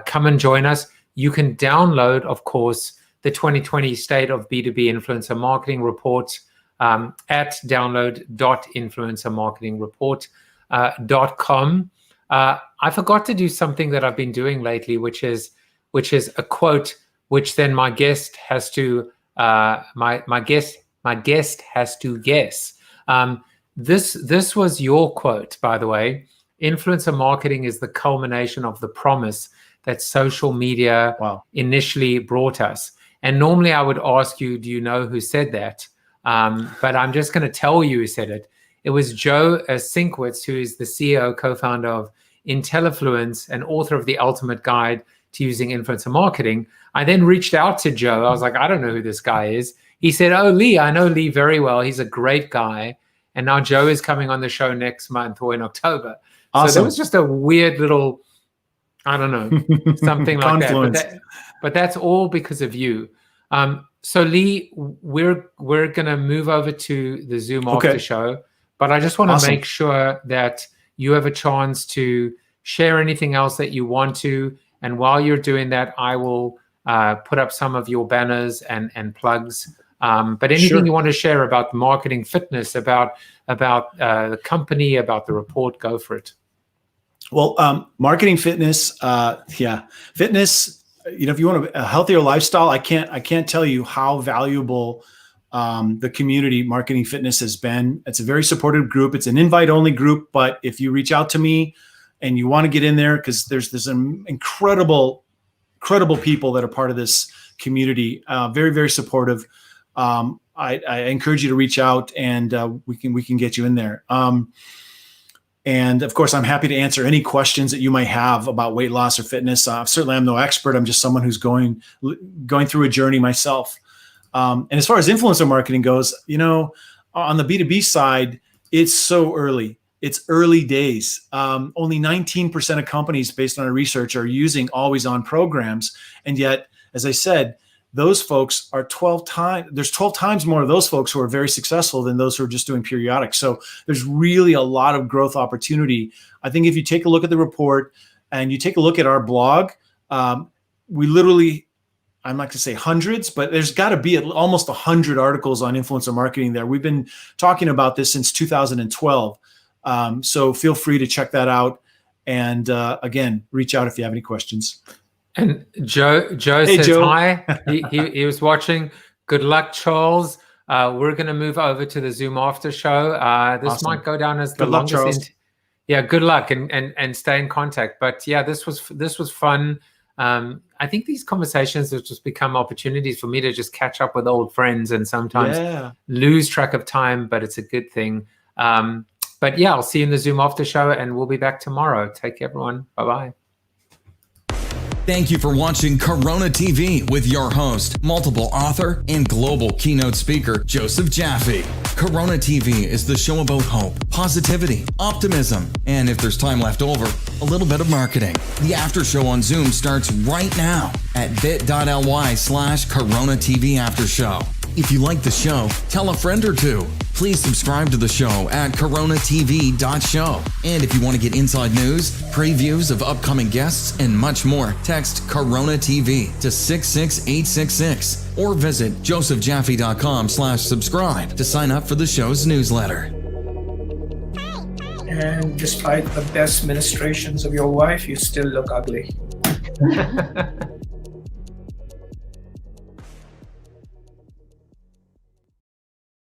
come and join us. You can download, of course, the 2020 State of B2B Influencer Marketing Report at download.influencermarketingreport.com. I forgot to do something that I've been doing lately, which is a quote, which then my guest has to my guest has to guess. This was your quote, by the way. Influencer marketing is the culmination of the promise that social media initially brought us. And normally I would ask you, do you know who said that? But I'm just going to tell you who said it. It was Joe Sinkwitz, who is the CEO, co-founder of Intellifluence and author of The Ultimate Guide to Using Influencer Marketing. I then reached out to Joe. I was like, I don't know who this guy is. He said, oh, Lee, I know Lee very well. He's a great guy. And now Joe is coming on the show next month or in October. Awesome. So there was just a weird little, I don't know, something like that. But that's all because of you. So Lee, we're going to move over to the Zoom after show. But I just want to make sure that you have a chance to share anything else that you want to. And while you're doing that, I will put up some of your banners and plugs. But anything you want to share about marketing fitness, about the company, about the report, go for it. Well, marketing fitness, fitness. If you want a healthier lifestyle, I can't tell you how valuable the community Marketing Fitness has been. It's a very supportive group. It's an invite-only group, but if you reach out to me and you want to get in there, because there's some incredible people that are part of this community, very, very supportive. I encourage you to reach out, and we can get you in there. And of course, I'm happy to answer any questions that you might have about weight loss or fitness. Certainly, I'm no expert. I'm just someone who's going through a journey myself. And as far as influencer marketing goes, on the B2B side, it's so early. It's early days. Only 19% of companies, based on our research, are using always-on programs. And yet, as I said, those folks are 12 times. There's 12 times more of those folks who are very successful than those who are just doing periodic. So there's really a lot of growth opportunity. I think if you take a look at the report and you take a look at our blog, we literally, I'm not going to say hundreds, but there's got to be almost 100 articles on influencer marketing there. We've been talking about this since 2012. So feel free to check that out. And again, reach out if you have any questions. And Joe says hi. He was watching. Good luck, Charles. We're going to move over to the Zoom after show. This might go down as the longest. Good luck and stay in contact. But yeah, this was fun. I think these conversations have just become opportunities for me to just catch up with old friends and sometimes lose track of time, but it's a good thing. But yeah, I'll see you in the Zoom after show, and we'll be back tomorrow. Take care, everyone. Bye-bye. Thank you for watching Corona TV with your host, multiple author and global keynote speaker, Joseph Jaffe. Corona TV is the show about hope, positivity, optimism, and if there's time left over, a little bit of marketing. The after show on Zoom starts right now at bit.ly/Corona TV After Show. If you like the show, tell a friend or two. Please subscribe to the show at coronatv.show. And if you want to get inside news, previews of upcoming guests, and much more, text Corona TV to 66866 or visit josephjaffe.com/subscribe to sign up for the show's newsletter. And despite the best ministrations of your wife, you still look ugly.